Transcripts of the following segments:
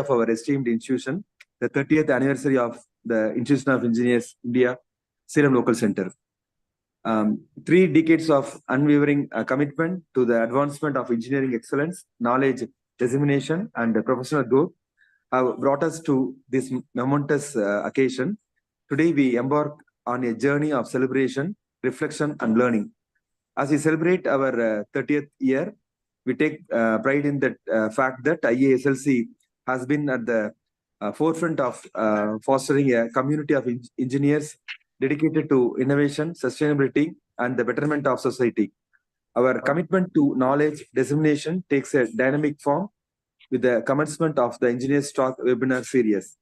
of our esteemed institution, the 30th anniversary of the Institution of Engineers India, Salem Local Center. 3 decades of unwavering commitment to the advancement of engineering excellence, knowledge, dissemination, and professional growth have brought us to this momentous occasion. Today, we embark on a journey of celebration, reflection, and learning. As we celebrate our 30th year, we take pride in the fact that IEI SLC has been at the forefront of fostering a community of engineers dedicated to innovation, sustainability, and the betterment of society. Our commitment to knowledge dissemination takes a dynamic form with the commencement of the Engineers Talk webinar series.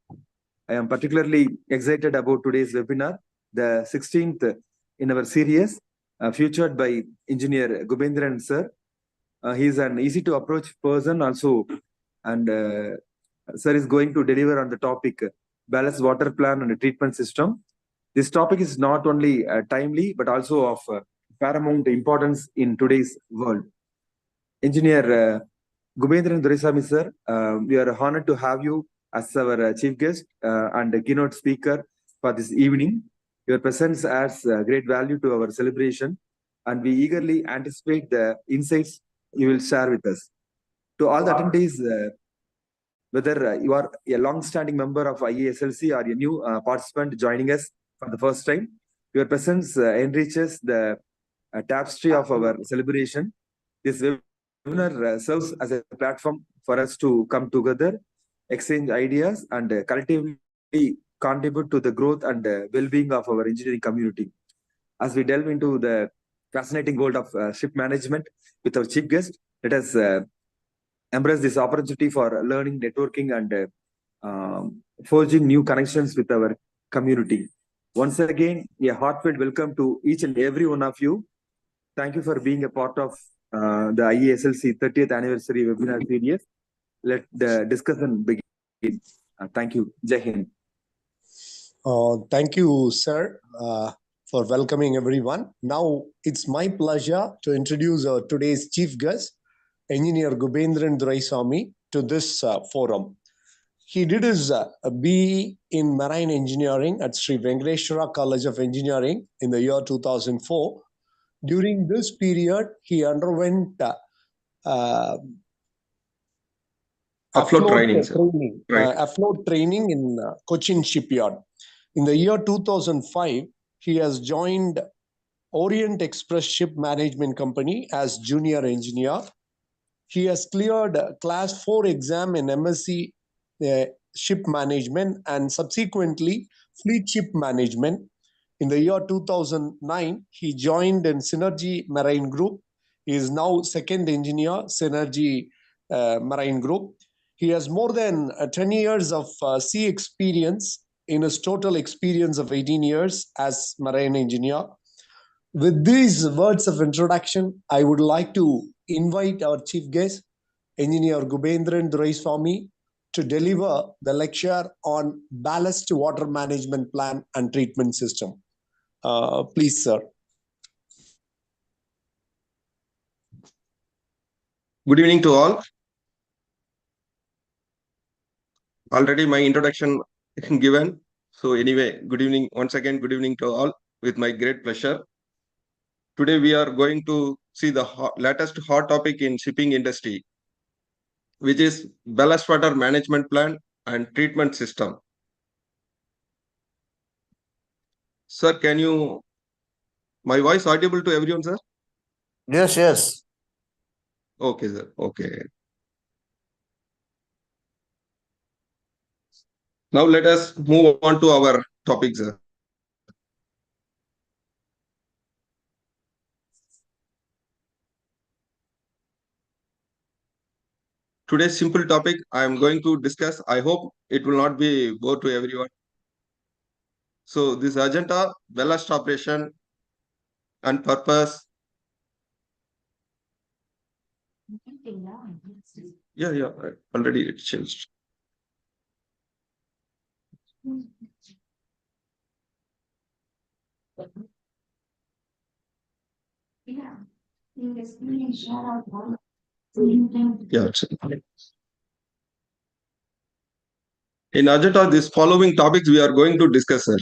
I am particularly excited about today's webinar, the 16th in our series, featured by Engineer Gubendran sir. He is an easy to approach person also, and sir is going to deliver on the topic balanced water plan and treatment system. This topic is not only timely but also of paramount importance in today's world. Engineer Gubendran Doraisamy sir, we are honored to have you as our chief guest and keynote speaker for this evening. Your presence adds great value to our celebration, and we eagerly anticipate the insights you will share with us. To all the attendees, whether you are a long-standing member of IESLC or a new participant joining us for the first time, your presence enriches the tapestry of our celebration. This webinar serves as a platform for us to come together, exchange ideas, and collectively contribute to the growth and well-being of our engineering community. As we delve into the fascinating world of ship management with our chief guest, let us embrace this opportunity for learning, networking, and forging new connections with our community. Once again, a heartfelt welcome to each and every one of you. Thank you for being a part of the IESLC 30th anniversary webinar series. Let the discussion begin. Thank you. Jai Hind. Thank you, sir, for welcoming everyone. Now, it's my pleasure to introduce today's chief guest, Engineer Gubendran Doraisamy, to this forum. He did his BE in Marine Engineering at Sri Venkateshwara College of Engineering in the year 2004. During this period, he underwent afloat training in Cochin Shipyard. In the year 2005, he has joined Orient Express Ship Management Company as junior engineer. He has cleared Class 4 exam in MSc Ship Management and subsequently Fleet Ship Management. In the year 2009, he joined in Synergy Marine Group. He is now second engineer, Synergy Marine Group. He has more than 10 years of sea experience in his total experience of 18 years as marine engineer. With these words of introduction, I would like to invite our chief guest, Engineer Gubendran Doraisamy, to deliver the lecture on ballast water management plan and treatment system. Please, sir. Good evening to all. Already my introduction given. So anyway, good evening once again. Good evening to all with my great pleasure. Today we are going to see the latest hot topic in shipping industry, which is ballast water management plan and treatment system. Sir, can you, my voice audible to everyone, sir? Yes, yes. Okay, sir. Okay. Now let us move on to our topic, sir. Today's simple topic I am going to discuss. I hope it will not be bore to everyone. So this agenda, ballast operation and purpose. Yeah, already it changed. Yeah. Yeah. 。 。 。 。 。 。 。 。 。 . 。 . 。 . 。 . 。 . 。 . 。 . 。 . 。 。 。 。 。 。 。 。 。 。 。 。 。 。 。 。 。 。 。 。 。 。 。 。 。 。 。 。 。 . 。 。 . 。In agenda, these following topics we are going to discuss, sir.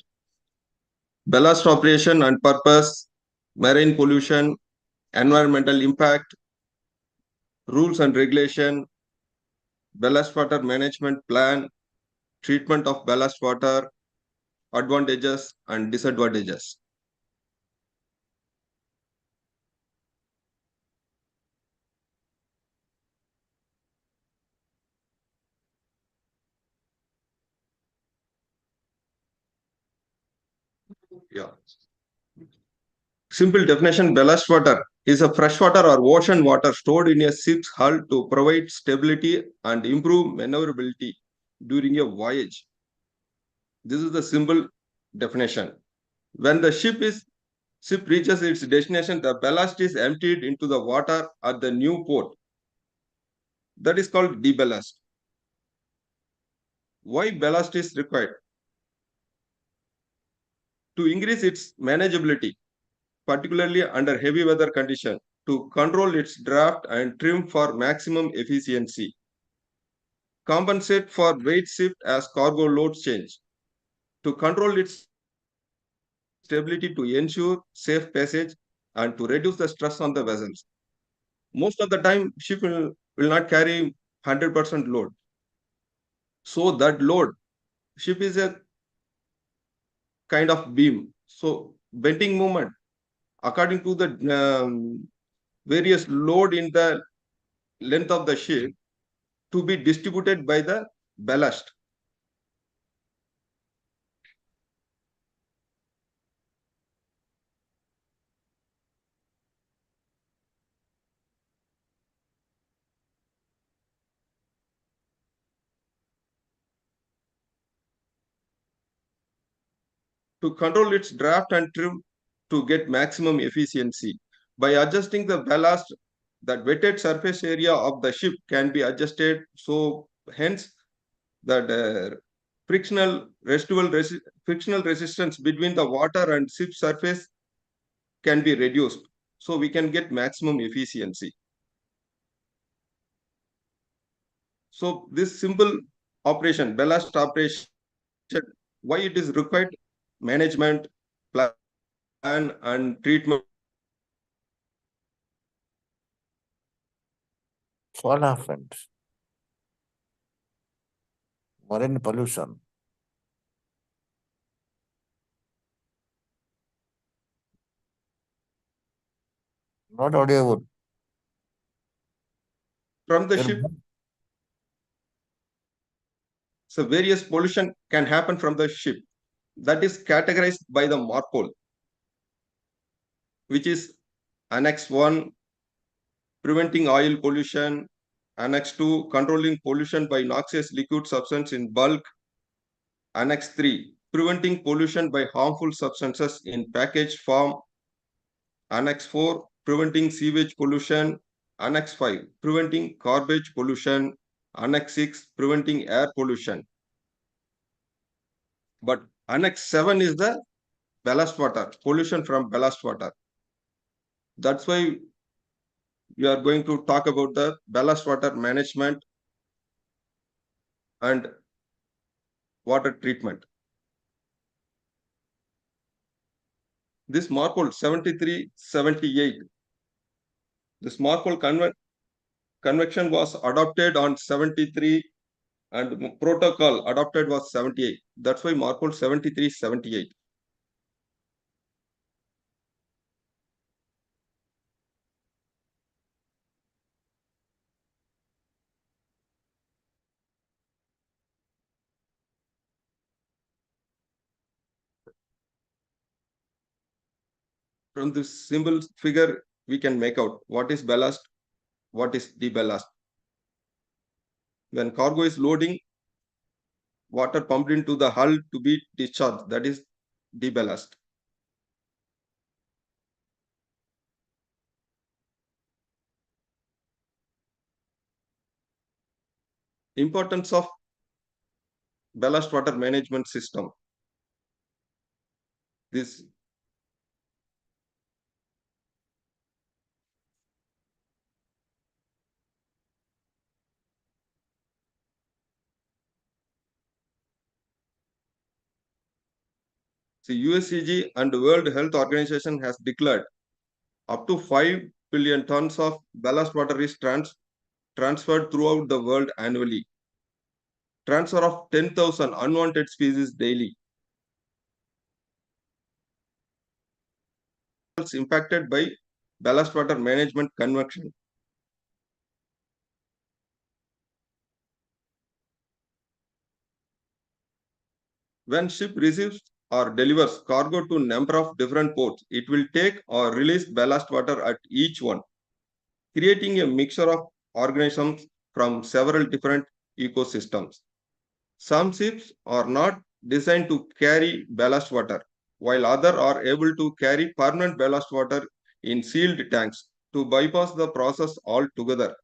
Ballast operation and purpose, marine pollution, environmental impact, rules and regulation, ballast water management plan, treatment of ballast water, advantages and disadvantages. Yeah. Simple definition, ballast water is a freshwater or ocean water stored in a ship's hull to provide stability and improve maneuverability during a voyage. This is the simple definition. When the ship reaches its destination, the ballast is emptied into the water at the new port. That is called deballast. Why ballast is required? To increase its manageability, particularly under heavy weather conditions, to control its draft and trim for maximum efficiency, compensate for weight shift as cargo loads change, to control its stability to ensure safe passage and to reduce the stress on the vessels. Most of the time, ship will not carry 100% load. So that load, ship is a kind of beam. So bending moment, according to the various load in the length of the ship, to be distributed by the ballast. To control its draft and trim to get maximum efficiency. By adjusting the ballast, the wetted surface area of the ship can be adjusted. So hence that frictional resistance between the water and ship surface can be reduced. So we can get maximum efficiency. So this simple operation, ballast operation, why it is required? Management, plan and treatment. What happened? Marine pollution. Not audible. From the Your ship, so various pollution can happen from the ship. That is categorized by the MARPOL, which is Annex 1, preventing oil pollution, Annex 2, controlling pollution by noxious liquid substance in bulk, Annex 3, preventing pollution by harmful substances in packaged form, Annex 4, preventing sewage pollution, Annex 5, preventing garbage pollution, Annex 6, preventing air pollution. But Annex 7 is the ballast water, pollution from ballast water. That's why we are going to talk about the ballast water management and water treatment. This MARPOL 73-78, this MARPOL convention was adopted on 73 and protocol adopted was 78. That's why MARPOL 73-78. From this symbol figure, we can make out what is ballast, what is deballast. When cargo is loading, water pumped into the hull to be discharged, that is deballast. Importance of ballast water management system. This See, USCG and World Health Organization has declared up to 5 billion tons of ballast water is transferred throughout the world annually. Transfer of 10,000 unwanted species daily. Impacted by ballast water management convention. When ship receives or delivers cargo to number of different ports, it will take or release ballast water at each one, creating a mixture of organisms from several different ecosystems. Some ships are not designed to carry ballast water, while others are able to carry permanent ballast water in sealed tanks to bypass the process altogether.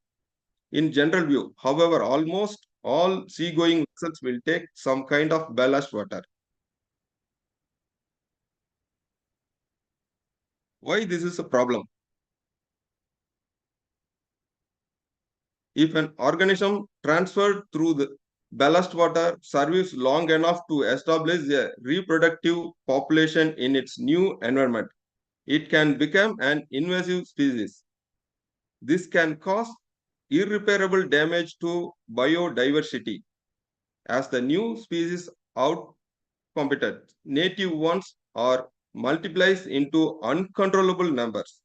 In general view, however, almost all seagoing vessels will take some kind of ballast water. Why this is a problem? If an organism transferred through the ballast water survives long enough to establish a reproductive population in its new environment, it can become an invasive species. This can cause irreparable damage to biodiversity as the new species outcompeted native ones or multiplies into uncontrollable numbers.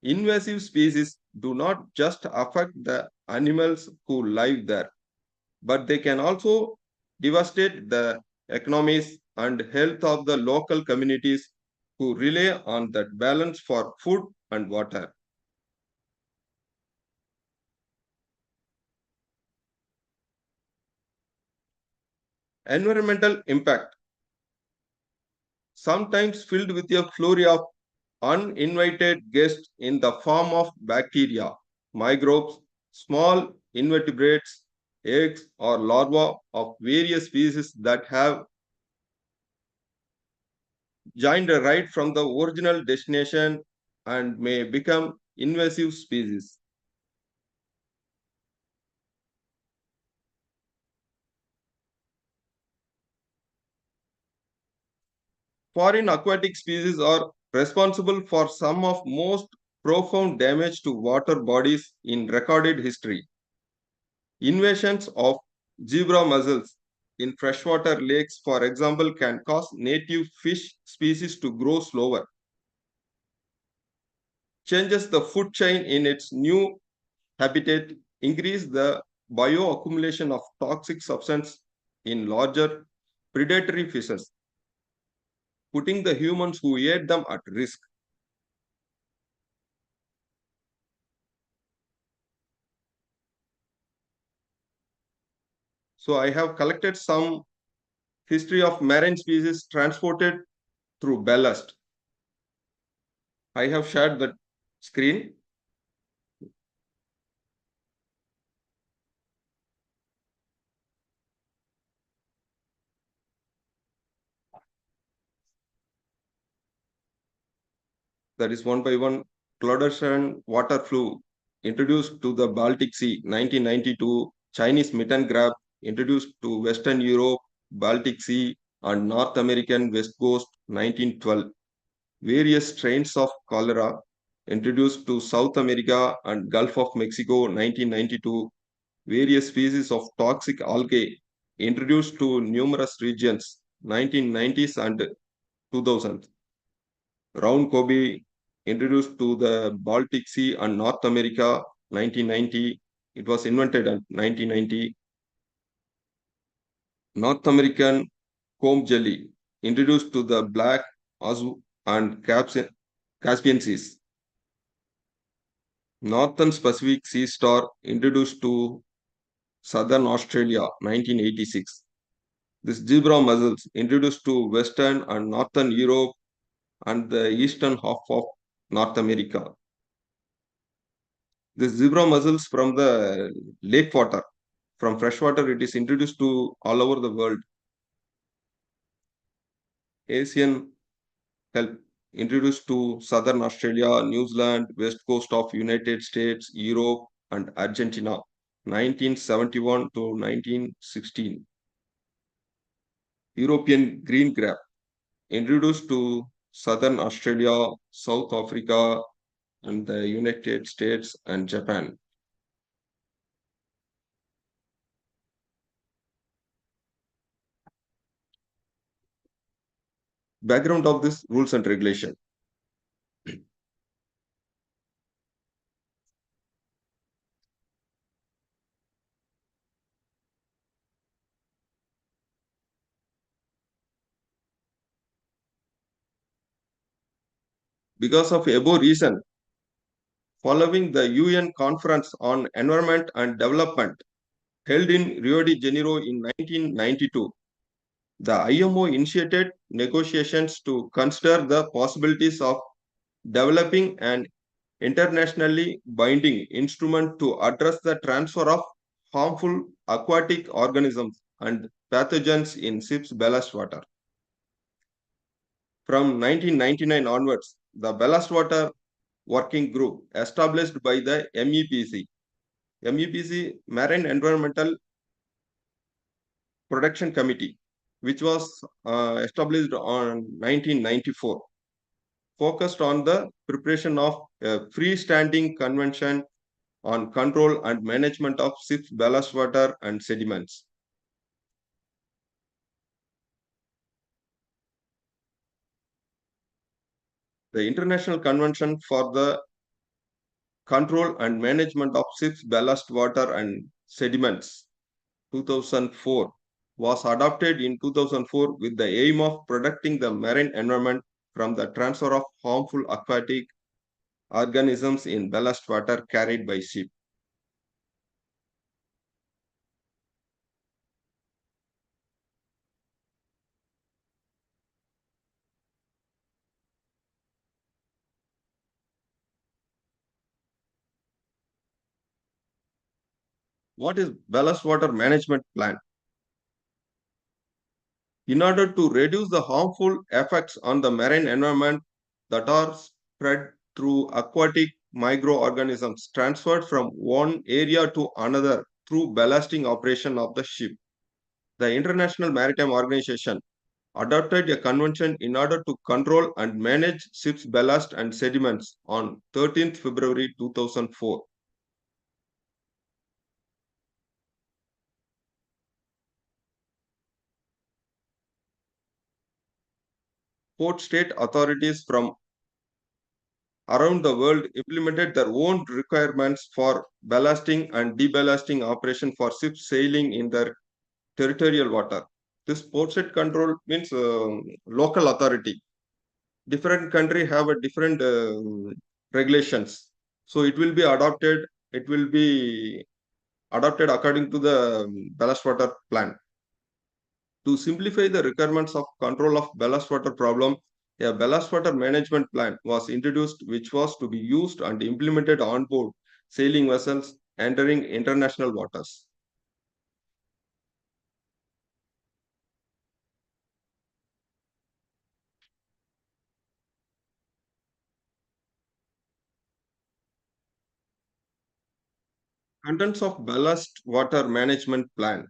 Invasive species do not just affect the animals who live there, but they can also devastate the economies and health of the local communities who rely on that balance for food and water. Environmental impact, sometimes filled with a flurry of uninvited guests in the form of bacteria, microbes, small invertebrates, eggs, or larvae of various species that have joined right from the original destination and may become invasive species. Foreign aquatic species are responsible for some of most profound damage to water bodies in recorded history. Invasions of zebra mussels in freshwater lakes, for example, can cause native fish species to grow slower. Changes the food chain in its new habitat, increase the bioaccumulation of toxic substance in larger predatory fishes, putting the humans who ate them at risk. So I have collected some history of marine species transported through ballast. I have shared the screen. That is one by one. Clodocean water flu introduced to the Baltic Sea, 1992. Chinese mitten crab introduced to Western Europe, Baltic Sea, and North American West Coast, 1912. Various strains of cholera introduced to South America and Gulf of Mexico, 1992. Various species of toxic algae introduced to numerous regions, 1990s and 2000. Round Kobe introduced to the Baltic Sea and North America, 1990. It was invented in 1990. North American comb jelly introduced to the Black, Azu, and Caspian Seas. Northern Pacific Sea star introduced to Southern Australia, 1986. This zebra mussels introduced to Western and Northern Europe and the eastern half of North America. The zebra mussels from the lake water, from freshwater, it is introduced to all over the world. Asian kelp introduced to southern Australia, New Zealand, west coast of United States, Europe, and Argentina, 1971 to 1916. European green crab introduced to Southern Australia, South Africa, and the United States and Japan. Background of this rules and regulation. Because of above reason, following the UN Conference on Environment and Development held in Rio de Janeiro in 1992, the IMO initiated negotiations to consider the possibilities of developing an internationally binding instrument to address the transfer of harmful aquatic organisms and pathogens in ships' ballast water. From 1999 onwards, the Ballast Water Working Group established by the MEPC Marine Environmental Protection Committee, which was established on 1994, focused on the preparation of a freestanding convention on control and management of ships' ballast water and sediments. The International Convention for the Control and Management of Ships' Ballast Water and Sediments, 2004, was adopted in 2004 with the aim of protecting the marine environment from the transfer of harmful aquatic organisms in ballast water carried by ship. What is ballast water management plan? In order to reduce the harmful effects on the marine environment that are spread through aquatic microorganisms transferred from one area to another through ballasting operation of the ship, the International Maritime Organization adopted a convention in order to control and manage ships' ballast and sediments on 13th February 2004. Port state authorities from around the world implemented their own requirements for ballasting and deballasting operation for ships sailing in their territorial water. This port state control means local authority. Different country have a different regulations. So it will be adopted. It will be adopted according to the ballast water plan. To simplify the requirements of control of ballast water problem, a ballast water management plan was introduced which was to be used and implemented on board sailing vessels entering international waters. Contents of ballast water management plan.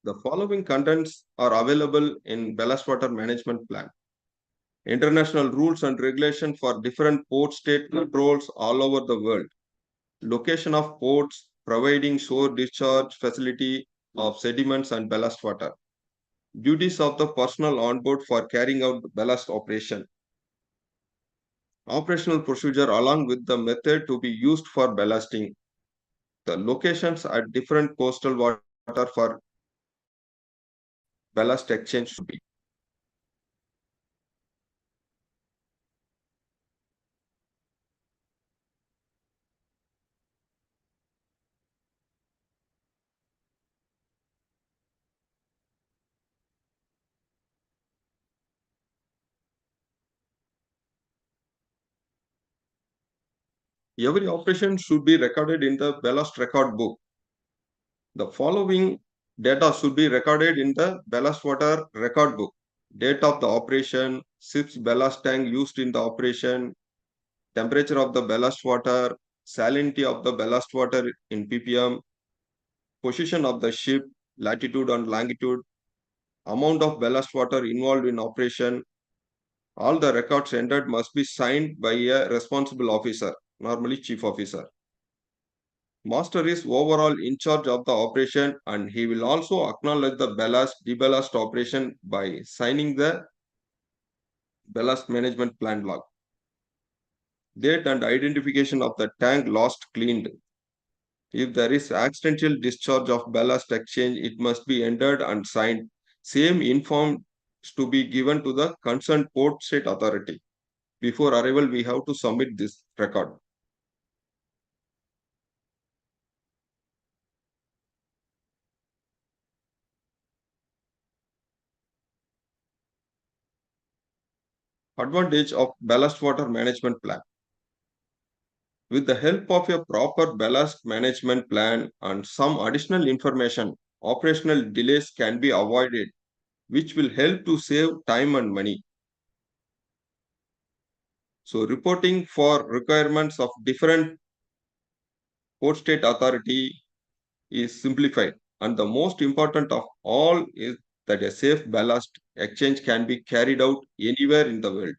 The following contents are available in ballast water management plan. International rules and regulations for different port state controls all over the world. Location of ports, providing shore discharge facility of sediments and ballast water. Duties of the personnel on board for carrying out the ballast operation. Operational procedure along with the method to be used for ballasting. The locations at different coastal water for ballast exchange should be. Every operation should be recorded in the ballast record book. The following data should be recorded in the ballast water record book. Date of the operation, ship's ballast tank used in the operation, temperature of the ballast water, salinity of the ballast water in ppm, position of the ship, latitude and longitude, amount of ballast water involved in operation, All the records entered must be signed by a responsible officer, normally chief officer. Master is overall in charge of the operation and he will also acknowledge the ballast deballast operation by signing the ballast management plan log. Date and identification of the tank lost cleaned. If there is accidental discharge of ballast exchange, it must be entered and signed. Same inform to be given to the concerned port state authority. Before arrival, we have to submit this record. Advantage of ballast water management plan. With the help of a proper ballast management plan and some additional information, operational delays can be avoided, which will help to save time and money. So reporting for requirements of different port state authority is simplified. And the most important of all is that a safe ballast exchange can be carried out anywhere in the world.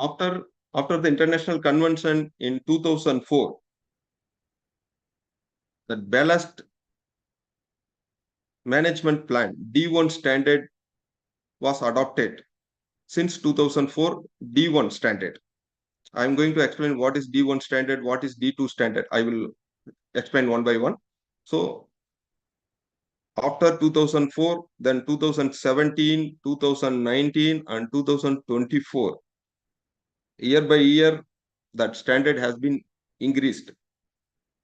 After the international convention in 2004, the ballast management plan D1 standard was adopted. Since 2004, D1 standard. I'm going to explain what is D1 standard, what is D2 standard. I will explain one by one. So after 2004, then 2017, 2019, and 2024, year by year, that standard has been increased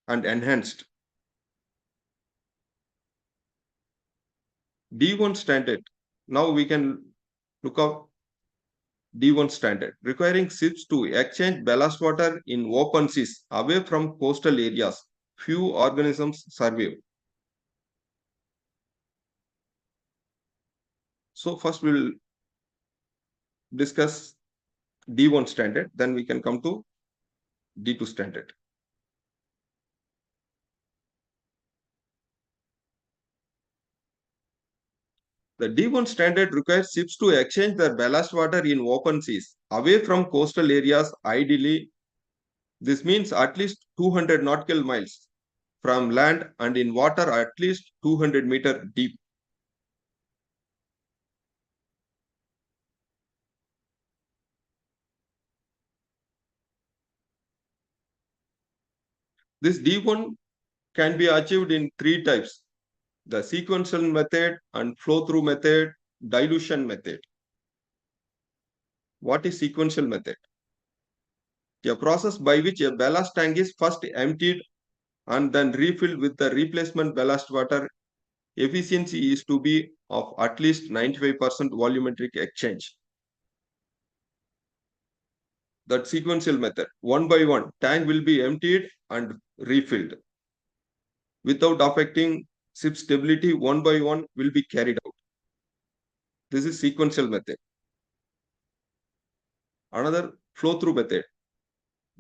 and enhanced. D1 standard. Now we can look up D1 standard, requiring ships to exchange ballast water in open seas away from coastal areas. Few organisms survive. So first we'll discuss D1 standard, then we can come to D2 standard. The D1 standard requires ships to exchange their ballast water in open seas away from coastal areas ideally. This means at least 200 nautical miles from land and in water at least 200 meter deep. This D1 can be achieved in three types: the sequential method and flow-through method, dilution method. What is sequential method? A process by which a ballast tank is first emptied and then refilled with the replacement ballast water. Efficiency is to be of at least 95% volumetric exchange. That sequential method, one by one, tank will be emptied and refilled. Without affecting ship stability, one by one will be carried out. This is sequential method. Another flow-through method.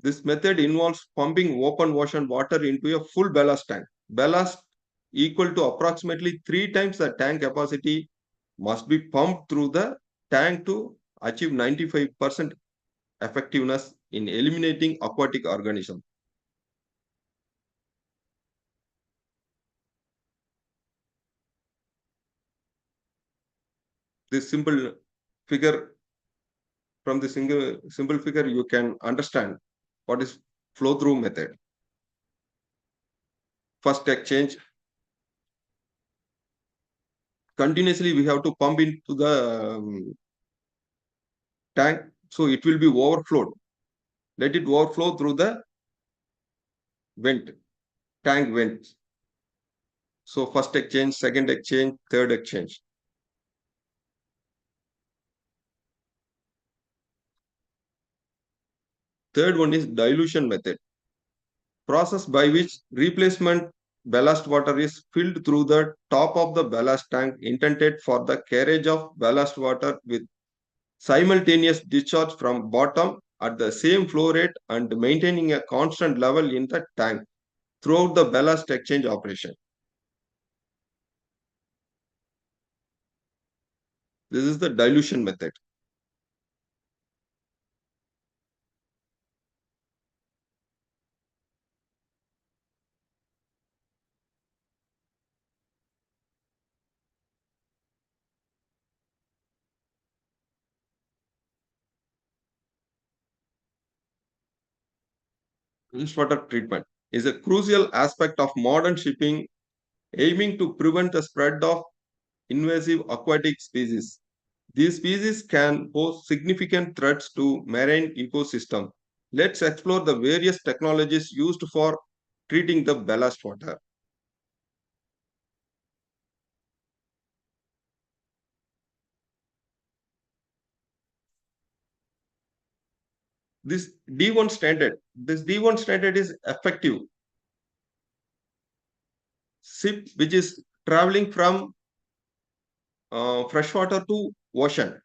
This method involves pumping open ocean water into a full ballast tank. Ballast equal to approximately 3 times the tank capacity must be pumped through the tank to achieve 95% effectiveness in eliminating aquatic organisms. This simple figure, from the simple figure, you can understand what is flow-through method. First exchange. Continuously, we have to pump into the tank, so it will be overflowed. Let it overflow through the vent, tank vents. So first exchange, second exchange, third exchange. Third one is dilution method. Process by which replacement ballast water is filled through the top of the ballast tank intended for the carriage of ballast water with simultaneous discharge from bottom at the same flow rate and maintaining a constant level in the tank throughout the ballast exchange operation. This is the dilution method. Wastewater treatment is a crucial aspect of modern shipping, aiming to prevent the spread of invasive aquatic species. These species can pose significant threats to marine ecosystem. Let's explore the various technologies used for treating the ballast water. This D1 standard is effective ship which is traveling from freshwater to ocean.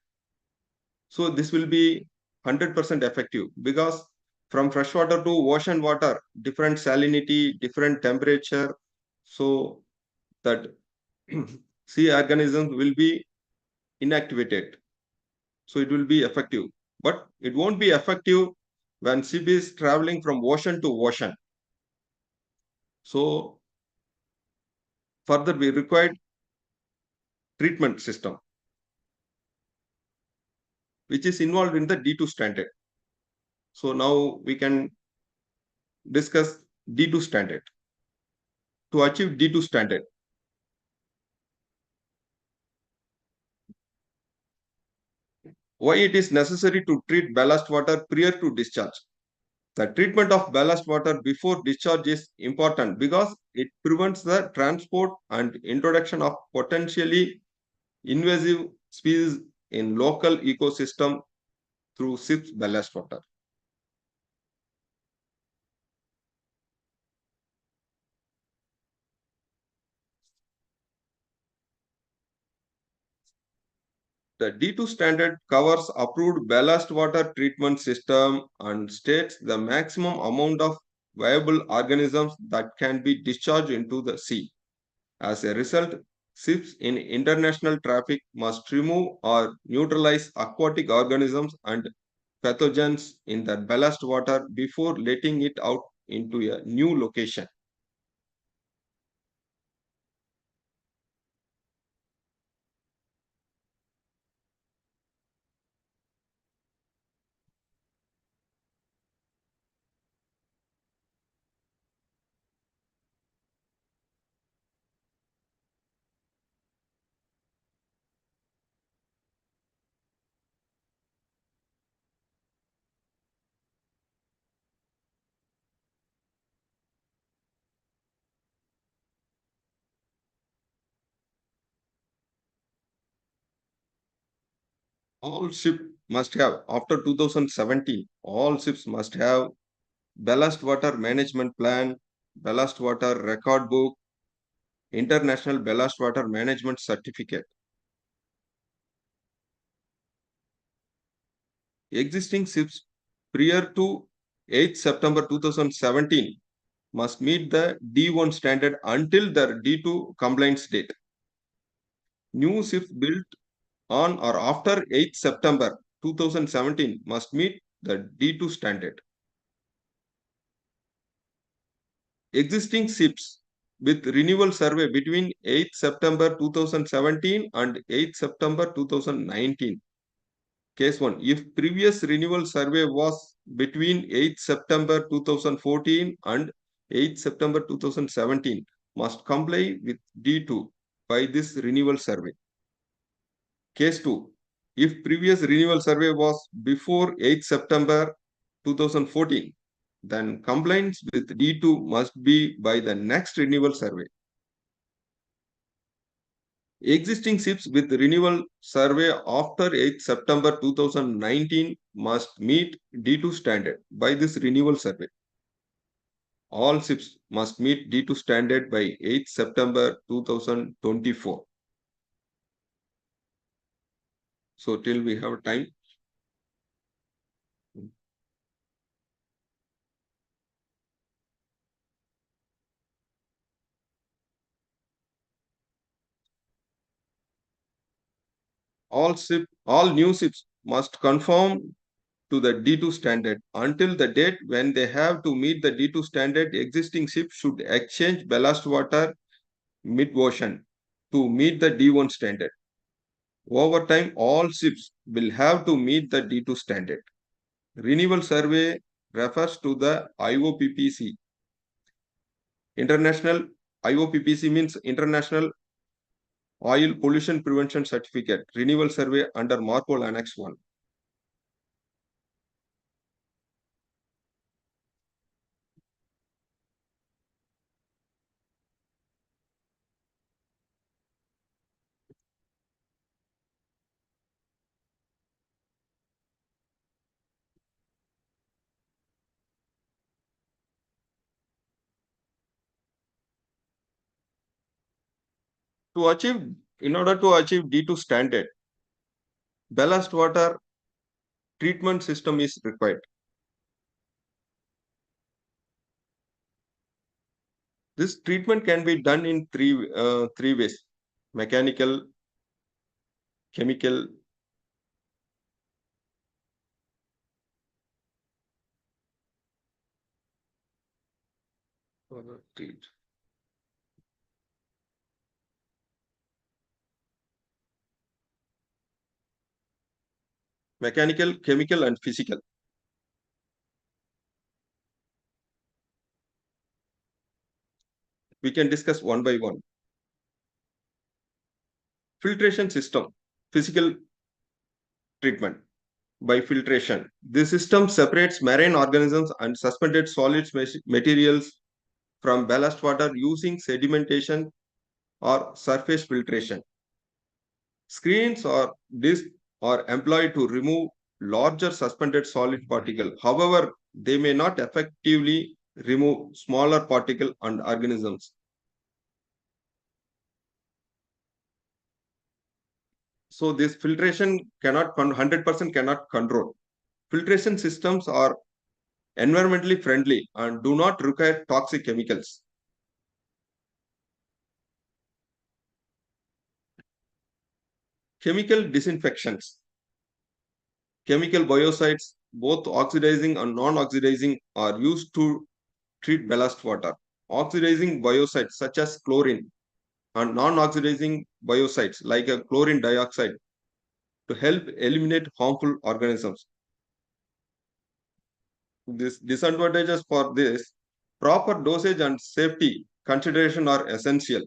So this will be 100% effective because from freshwater to ocean water, different salinity, different temperature, so that sea organisms will be inactivated. So it will be effective, but it won't be effective when ship is traveling from ocean to ocean. So further we required treatment system, which is involved in the D2 standard. So now we can discuss D2 standard. To achieve D2 standard, why it is necessary to treat ballast water prior to discharge. The treatment of ballast water before discharge is important because it prevents the transport and introduction of potentially invasive species in local ecosystem through ship's ballast water. The D2 standard covers approved ballast water treatment system and states the maximum amount of viable organisms that can be discharged into the sea. As a result, ships in international traffic must remove or neutralize aquatic organisms and pathogens in the ballast water before letting it out into a new location. All ships must have, after 2017, all ships must have ballast water management plan, ballast water record book, international ballast water management certificate. Existing ships prior to 8th September 2017 must meet the D1 standard until their D2 compliance date. New ships built on or after 8th September 2017 must meet the D2 standard. Existing ships with renewal survey between 8th September 2017 and 8th September 2019. Case 1. If previous renewal survey was between 8th September 2014 and 8th September 2017, must comply with D2 by this renewal survey. Case 2. If previous renewal survey was before 8th September 2014, then compliance with D2 must be by the next renewal survey. Existing ships with renewal survey after 8th September 2019 must meet D2 standard by this renewal survey. All ships must meet D2 standard by 8th September 2024. So till we have time. All new ships must conform to the D2 standard. Until the date when they have to meet the D2 standard, existing ships should exchange ballast water mid-ocean to meet the D1 standard. Over time, all ships will have to meet the D2 standard. Renewal survey refers to the IOPPC. International IOPPC means International Oil Pollution Prevention Certificate. Renewal survey under MARPOL Annex 1. In order to achieve D2 standard, ballast water treatment system is required. This treatment can be done in three ways: mechanical, chemical, chemical, and physical. We can discuss one by one. Filtration system, physical treatment by filtration. This system separates marine organisms and suspended solids materials from ballast water using sedimentation or surface filtration. Screens or discs are employed to remove larger suspended solid particle. However, they may not effectively remove smaller particle and organisms. So this filtration cannot 100% cannot control. Filtration systems are environmentally friendly and do not require toxic chemicals. Chemical disinfections. Chemical biocides, both oxidizing and non-oxidizing, are used to treat ballast water. Oxidizing biocides such as chlorine and non-oxidizing biocides like a chlorine dioxide to help eliminate harmful organisms. These disadvantages for this, proper dosage and safety consideration are essential.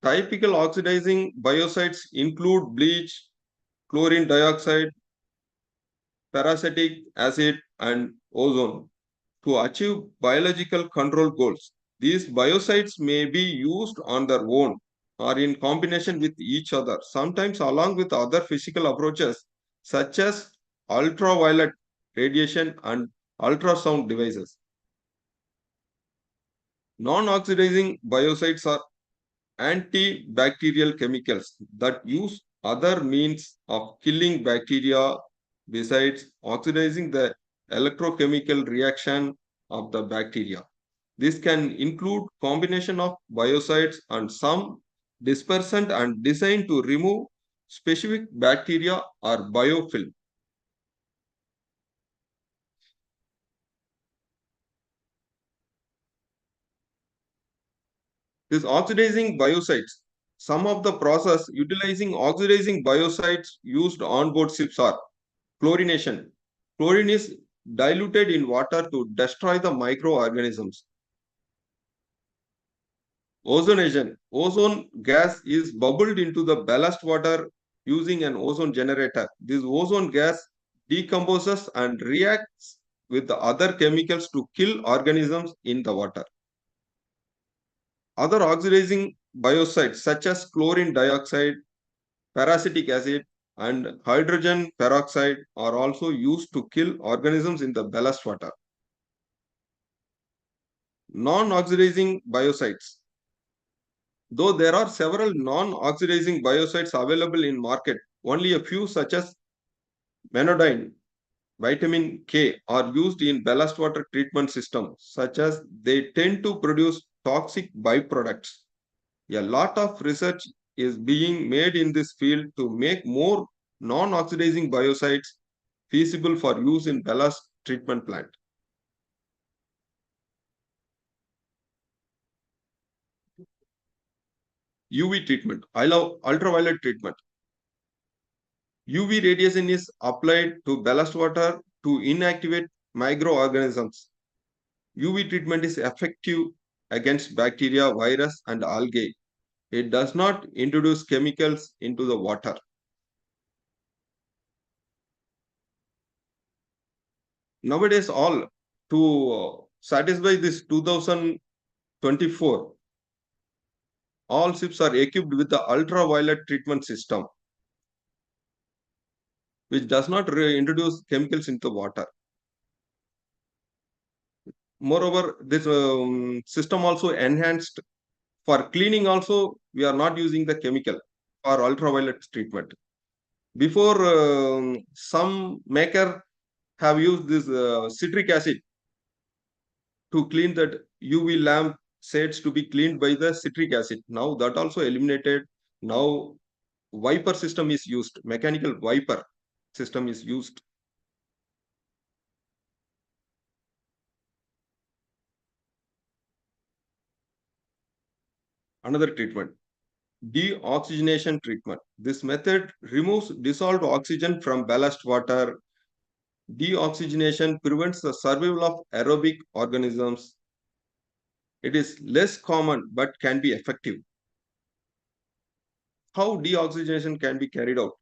Typical oxidizing biocides include bleach, chlorine dioxide, peracetic acid, and ozone. To achieve biological control goals, these biocides may be used on their own or in combination with each other, sometimes along with other physical approaches such as ultraviolet radiation and ultrasound devices. Non-oxidizing biocides are antibacterial chemicals that use other means of killing bacteria besides oxidizing the electrochemical reaction of the bacteria. This can include combination of biocides and some dispersant and designed to remove specific bacteria or biofilm. This oxidizing biocides, some of the process utilizing oxidizing biocides used on board ships are chlorination. Chlorine is diluted in water to destroy the microorganisms. Ozonation. Ozone gas is bubbled into the ballast water using an ozone generator. This ozone gas decomposes and reacts with the other chemicals to kill organisms in the water. Other oxidizing biocides such as chlorine dioxide, peracetic acid, and hydrogen peroxide are also used to kill organisms in the ballast water. Non-oxidizing biocides. Though there are several non-oxidizing biocides available in market, only a few such as menodine, vitamin K are used in ballast water treatment systems, such as they tend to produce toxic byproducts. A lot of research is being made in this field to make more non-oxidizing biocides feasible for use in ballast treatment plant. UV treatment. I love ultraviolet treatment. UV radiation is applied to ballast water to inactivate microorganisms. UV treatment is effective against bacteria, virus, and algae. It does not introduce chemicals into the water. Nowadays, all to satisfy this 2024, all ships are equipped with the ultraviolet treatment system, which does not introduce chemicals into water. Moreover, this system also enhanced for cleaning. Also, we are not using the chemical for ultraviolet treatment. Before, some maker have used this citric acid to clean that UV lamp shades to be cleaned by the citric acid. Now that also eliminated. Now wiper system is used. Mechanical wiper system is used. Another treatment, deoxygenation treatment. This method removes dissolved oxygen from ballast water. Deoxygenation prevents the survival of aerobic organisms. It is less common but can be effective. How deoxygenation can be carried out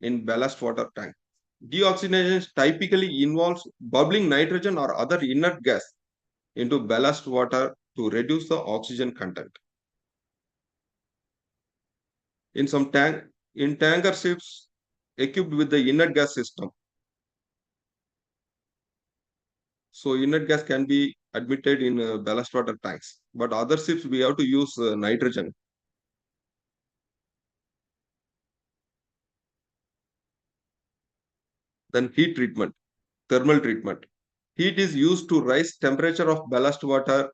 in ballast water tank? Deoxygenation typically involves bubbling nitrogen or other inert gas into ballast water to reduce the oxygen content. In some tanker ships equipped with the inert gas system, so inert gas can be admitted in ballast water tanks, but other ships we have to use nitrogen. Then heat treatment, thermal treatment. Heat is used to raise temperature of ballast water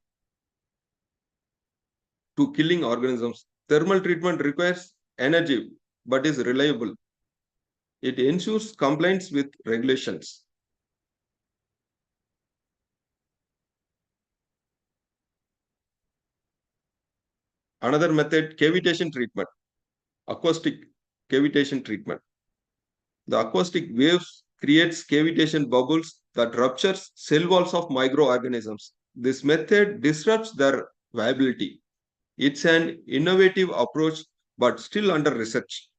to killing organisms. Thermal treatment requires energy but is reliable. It ensures compliance with regulations. Another method, cavitation treatment, acoustic cavitation treatment. The acoustic waves creates cavitation bubbles that ruptures cell walls of microorganisms. This method disrupts their viability. It's an innovative approach, but still under research.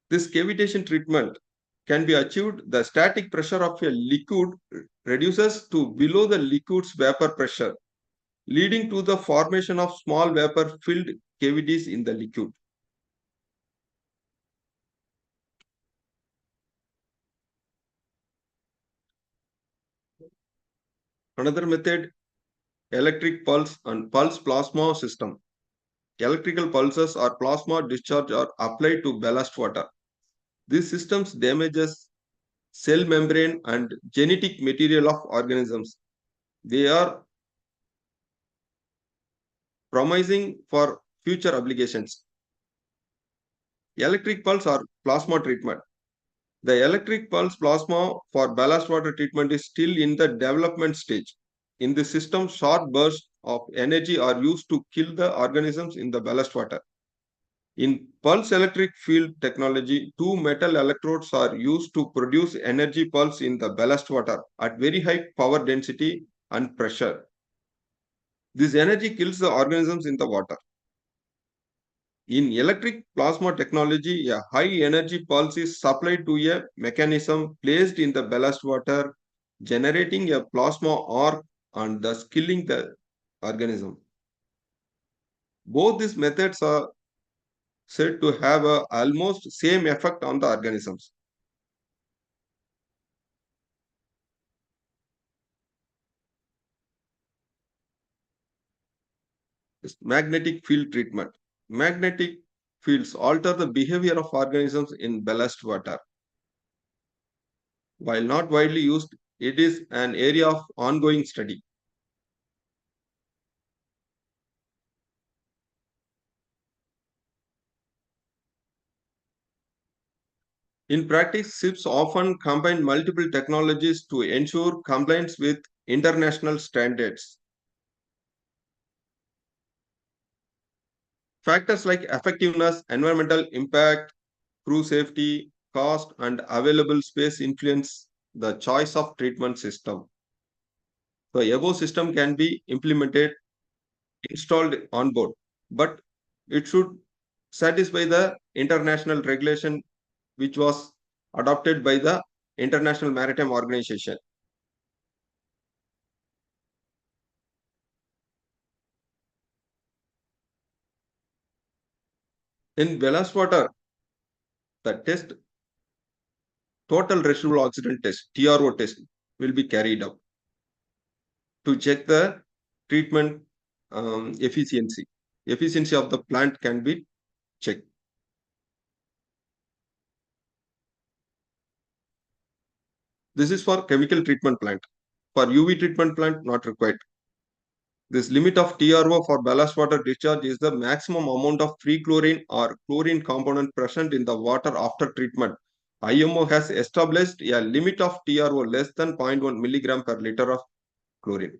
This cavitation treatment can be achieved. The static pressure of a liquid reduces to below the liquid's vapor pressure, leading to the formation of small vapor-filled cavities in the liquid. Another method, electric pulse and pulse plasma system. Electrical pulses or plasma discharge are applied to ballast water. These systems damages cell membrane and genetic material of organisms. They are promising for future applications. Electric pulse or plasma treatment. The electric pulse plasma for ballast water treatment is still in the development stage. In the system, short bursts of energy are used to kill the organisms in the ballast water. In pulse electric field technology, two metal electrodes are used to produce energy pulse in the ballast water at very high power density and pressure. This energy kills the organisms in the water. In electric plasma technology, a high energy pulse is supplied to a mechanism placed in the ballast water, generating a plasma arc and thus killing the organism. Both these methods are said to have a almost same effect on the organisms. Magnetic field treatment. Magnetic fields alter the behavior of organisms in ballast water. While not widely used, it is an area of ongoing study. In practice, ships often combine multiple technologies to ensure compliance with international standards. Factors like effectiveness, environmental impact, crew safety, cost, and available space influence the choice of treatment system. The above system can be installed on board, but it should satisfy the international regulation which was adopted by the International Maritime Organization. In ballast water, the test, total residual oxygen test, TRO test, will be carried out to check the treatment efficiency. Efficiency of the plant can be checked. This is for chemical treatment plant. For UV treatment plant, not required. This limit of TRO for ballast water discharge is the maximum amount of free chlorine or chlorine component present in the water after treatment. IMO has established a limit of TRO less than 0.1 milligram per liter of chlorine.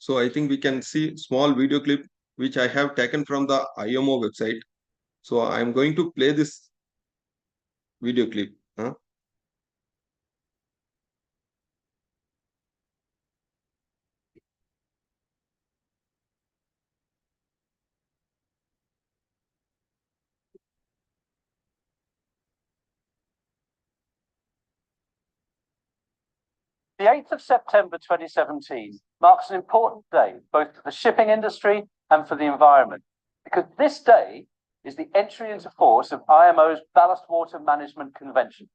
So I think we can see small video clip which I have taken from the IMO website. So I'm going to play this video clip. The 8th of September 2017 marks an important day both for the shipping industry and for the environment, because this day is the entry into force of IMO's Ballast Water Management Convention.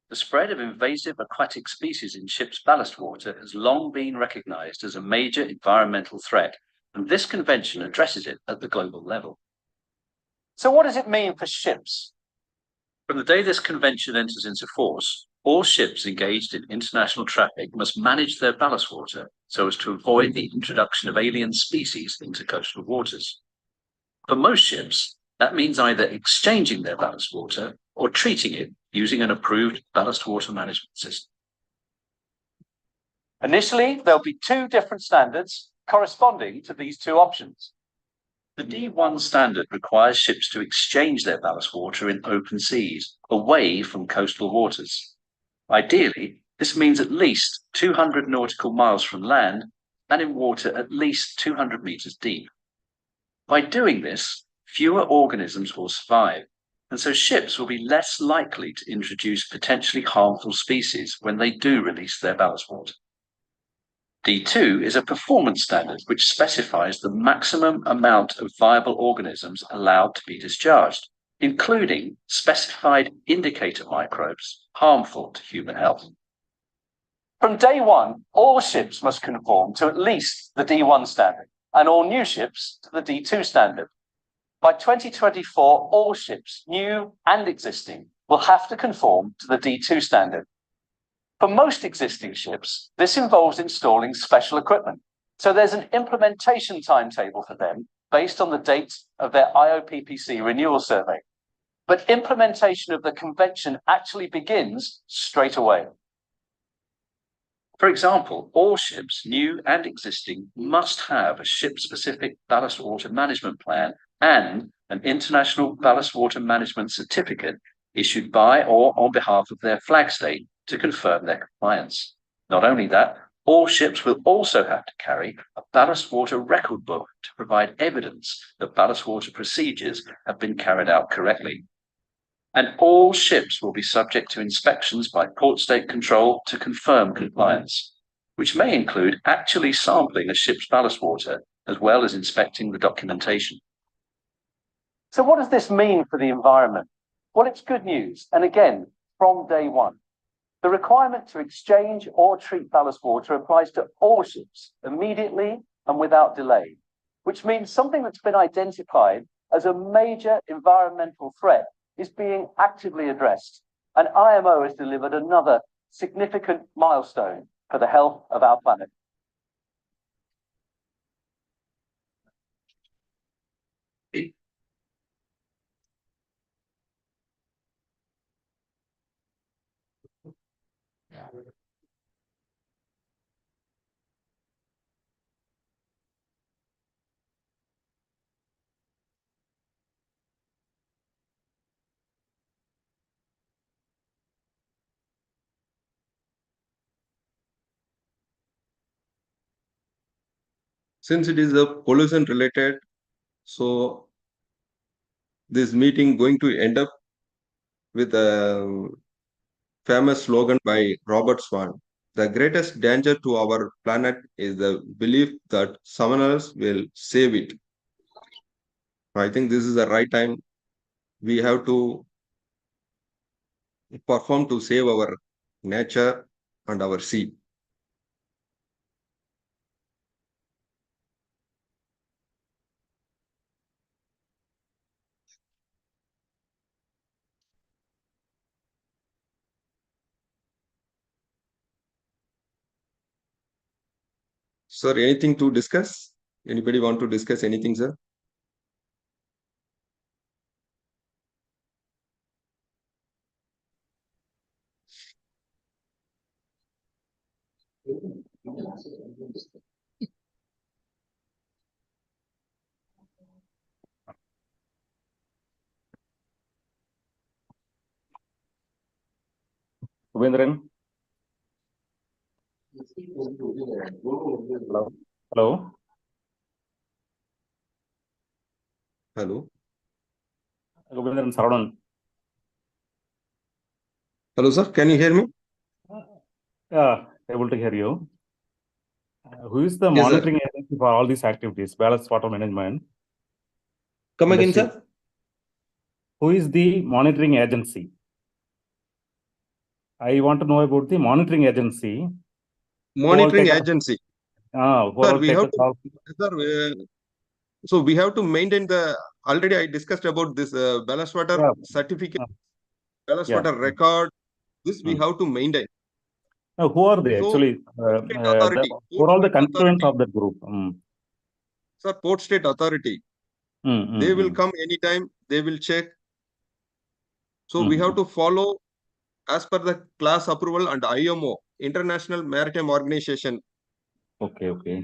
The spread of invasive aquatic species in ships' ballast water has long been recognized as a major environmental threat, and this convention addresses it at the global level. So what does it mean for ships? From the day this convention enters into force, all ships engaged in international traffic must manage their ballast water so as to avoid the introduction of alien species into coastal waters. For most ships, that means either exchanging their ballast water or treating it using an approved ballast water management system. Initially, there'll be two different standards corresponding to these two options. The D1 standard requires ships to exchange their ballast water in open seas, away from coastal waters. Ideally, this means at least 200 nautical miles from land and in water at least 200 meters deep. By doing this, fewer organisms will survive, and so ships will be less likely to introduce potentially harmful species when they do release their ballast water. D2 is a performance standard which specifies the maximum amount of viable organisms allowed to be discharged, including specified indicator microbes harmful to human health. From day one, all ships must conform to at least the D1 standard, and all new ships to the D2 standard. By 2024, all ships, new and existing, will have to conform to the D2 standard. For most existing ships, this involves installing special equipment, so there's an implementation timetable for them based on the date of their IOPPC renewal survey. But implementation of the convention actually begins straight away. For example, all ships, new and existing, must have a ship-specific ballast water management plan and an international ballast water management certificate issued by or on behalf of their flag state to confirm their compliance. Not only that, All ships will also have to carry a ballast water record book to provide evidence that ballast water procedures have been carried out correctly. And all ships will be subject to inspections by Port State Control to confirm compliance, which may include actually sampling a ship's ballast water as well as inspecting the documentation. So what does this mean for the environment? Well, it's good news. And again, from day one, the requirement to exchange or treat ballast water applies to all ships immediately and without delay, which means something that's been identified as a major environmental threat is being actively addressed. And IMO has delivered another significant milestone for the health of our planet. Since it is a pollution related, so this meeting going to end up with a famous slogan by Robert Swan. The greatest danger to our planet is the belief that someone else will save it. I think this is the right time we have to perform to save our nature and our sea. Sir, anything to discuss? Anybody want to discuss anything, sir? Subendran? Hello? Hello? Hello. Subendran Saravanan. Hello, sir. Can you hear me? Yeah, able to hear you. Who is the Yes, sir. monitoring agency for all these activities, ballast water management? Come again, Industry. sir. Who is the monitoring agency? I want to know about the monitoring agency. Monitoring take agency. who Sir, all we take have a to, call? sir, so we have to maintain the, already I discussed about this ballast water Yeah. certificate, Uh, ballast yeah. water record. This we have to maintain. Now, who are they So, actually? State authority, Who are all the Port State constituents authority. of that group? Sir, Port State authority. They will come anytime. They will check. So we have to follow as per the class approval and IMO, International Maritime Organization. Okay, okay.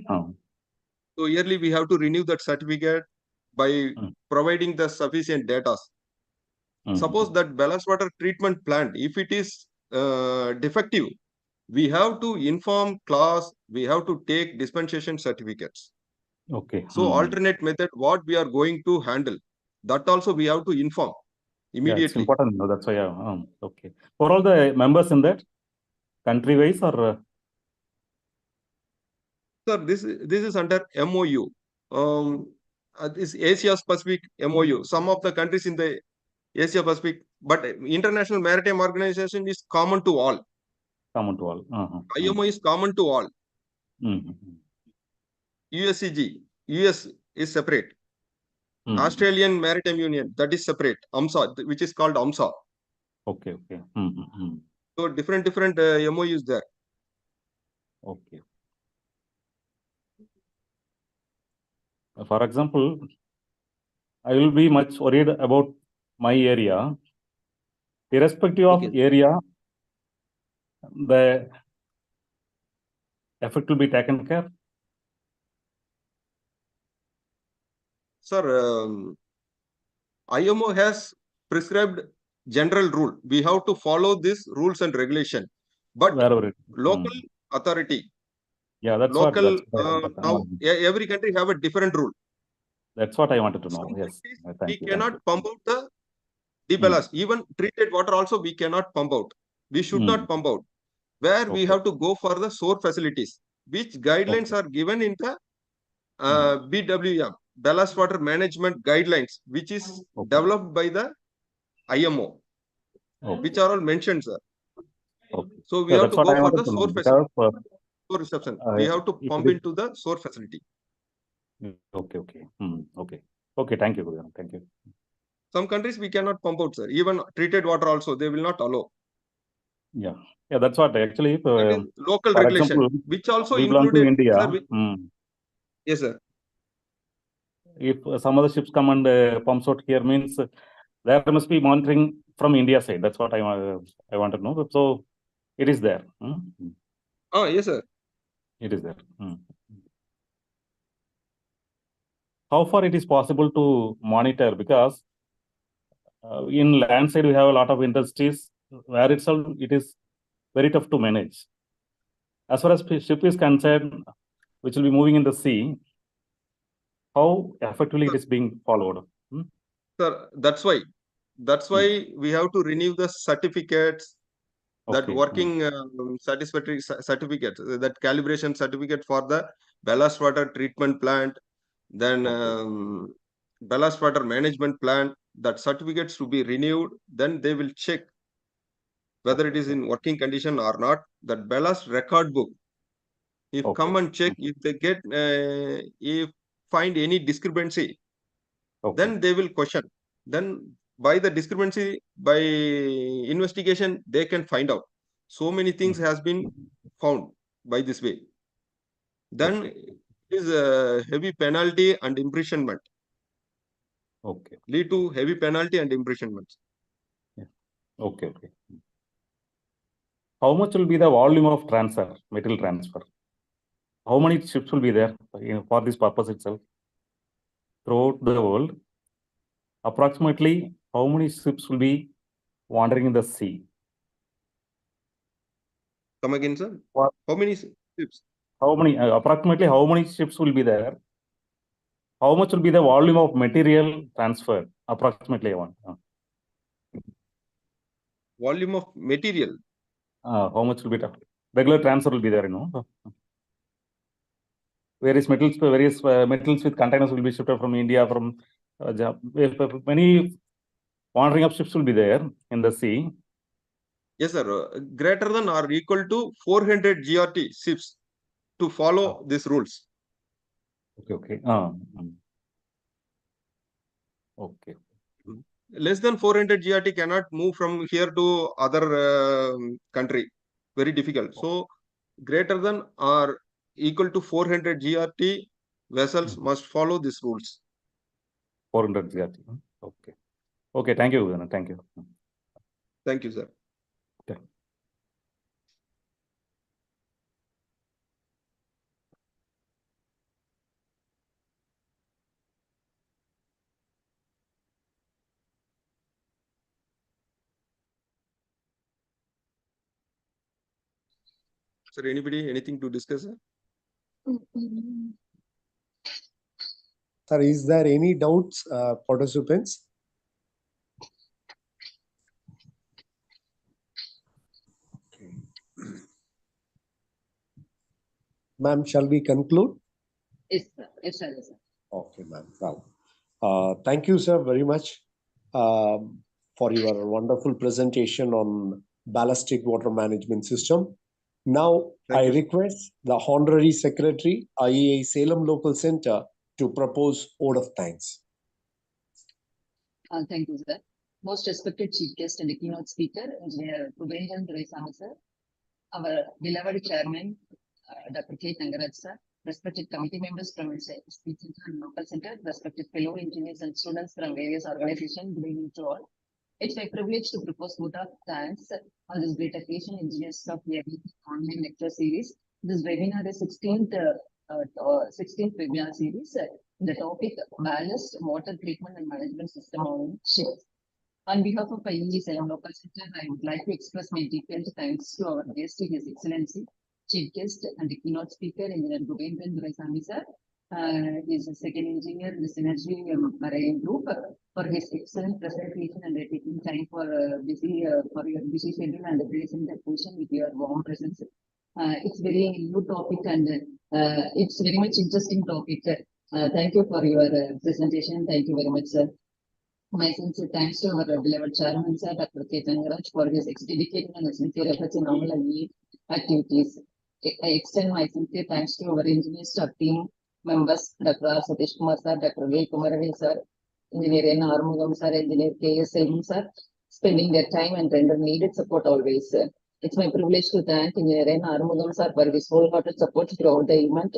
So yearly we have to renew that certificate by providing the sufficient data. Suppose that ballast water treatment plant, if it is defective, we have to inform class, we have to take dispensation certificates. Okay. So alternate method, what we are going to handle, that also we have to inform immediately. Yeah, it's important. No, that's why. Okay. For all the members in that, country wise or? Sir, this is under MOU. This Asia Pacific MOU. Some of the countries in the Asia Pacific, but International Maritime Organization is common to all. Common to all. IMO is common to all. USCG, US is separate. Australian Maritime Union, that is separate. AMSA, which is called AMSA. Okay, okay. So different MOUs there. Okay. For example, I will be much worried about my area. Irrespective of area, the effect will be taken care. Sir, IMO has prescribed general rule. We have to follow these rules and regulation. But Wherever it local authority, Yeah, that's local, what I wanted to now know. every country have a different rule. That's what I wanted to know. Some Yes. countries, Thank we you. cannot Thank pump out the you. ballast. Even treated water also we cannot pump out. We should not pump out. Where we Okay. have to go for the SOAR facilities, which guidelines are given in the BWM, Ballast Water Management Guidelines, which is developed by the IMO, which are all mentioned, sir. Okay. So we Yeah, have that's to what go I for wanted the to know. SOAR facility, Because, SOAR reception. We have to if pump it is- into the SOAR facility. Okay. Okay. Okay. Okay. Thank you, Guruji. Thank you. Some countries we cannot pump out, sir. Even treated water also, they will not allow. Yeah. Yeah, that's what actually. That is local For regulation, example, which also we belong to included. India. Sir, yes, sir. If some other ships come and pumps out here, means there must be monitoring from India side. That's what I want to know. So it is there. Yes, sir. It is there. How far it is possible to monitor? Because in land side we have a lot of industries where itself it is very tough to manage. As far as ship is concerned, which will be moving in the sea, how effectively it is being followed? Sir, that's why we have to renew the certificates, that Okay. working satisfactory certificate, that calibration certificate for the ballast water treatment plant, then ballast water management plant, that certificates to be renewed. Then they will check whether it is in working condition or not. That ballast record book, if come and check, if they get if find any discrepancy, then they will question. Then by the discrepancy, by investigation, they can find out. So many things has been found by this way. Then it is a heavy penalty and imprisonment. Okay. Lead to heavy penalty and imprisonment. Okay. How much will be the volume of transfer, material transfer? How many ships will be there for this purpose itself throughout the world? Approximately how many ships will be wandering in the sea? Come again, sir. What? How many ships? How many? Approximately how many ships will be there? How much will be the volume of material transfer? Approximately, I want. Volume of material. How much will be the regular transfer will be there? Various metals with containers will be shipped from India, from many wandering of ships will be there in the sea. Yes, sir. Greater than or equal to 400 GRT ships to follow these rules. Okay. Okay. Less than 400 GRT cannot move from here to other country. Very difficult. So greater than or equal to 400 GRT vessels must follow these rules. 400 GRT. Okay. Okay. Thank you. Thank you. Thank you, sir. Okay. Sir, anybody, anything to discuss? Sir? Sir, is there any doubts, participants? Ma'am, shall we conclude? Yes, sir. Yes, sir. Okay, ma'am. Well, thank you, sir, very much for your wonderful presentation on ballastic water management system. Now, I request the Honorary Secretary, IEI Salem Local Center, to propose vote of thanks. Thank you, sir. Most respected Chief Guest and the keynote speaker, Engineer Rubenjan Durai-Samy, sir. Our beloved Chairman, Dr. K. Tangaraj, sir. Respected committee members from Speech Center and Local Center, respected fellow engineers and students from various organizations, good evening to all. It's my privilege to propose vote of thanks on this great occasion, Engineers of the online lecture series. This webinar is 16th webinar series. The topic ballast water treatment and management system on ships. On behalf of IEI Salem Local Center, I would like to express my detailed thanks to our guest, His Excellency chief guest and the keynote speaker, Engineer Govindran Duraisamy sir. He is a second engineer in the Synergy Marine Group for his excellent presentation and taking time for for your busy schedule and gracing the occasion with your warm presence. It's very new topic and it's very much interesting topic. Thank you for your presentation. Thank you very much, sir. My sincere thanks to our beloved chairman, sir, Dr. Ketan Garaj, for his dedicated and sincere efforts in all IEI activities. I extend my sincere thanks to our engineer staff team members, Dr. R. Satish Kumar sir, Dr. V. Kumaravil sir, Engineer N. Armugam sir, Engineer K. S. Selvam sir, spending their time and render needed support always. It's my privilege to thank Engineer N. Armugam sir for his wholehearted support throughout the event.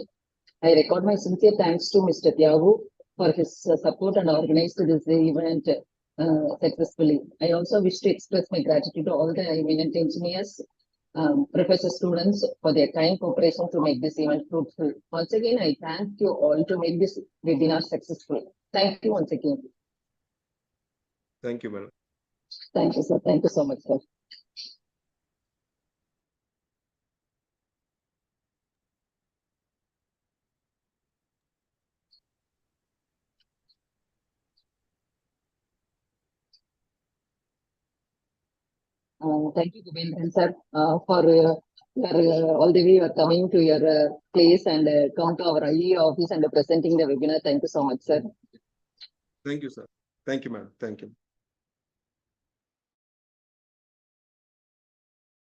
I record my sincere thanks to Mr. Tyagu for his support and organized this event successfully. I also wish to express my gratitude to all the eminent engineers, professor students for their kind cooperation to make this event fruitful. Once again, I thank you all to make this webinar successful. Thank you once again. Thank you, madam. Thank you, sir. Thank you so much, sir. Thank you, Govindran sir, for your, all the way you are coming to your place and come to our IE office and presenting the webinar. Thank you so much, sir. Thank you, sir. Thank you, madam. Thank you.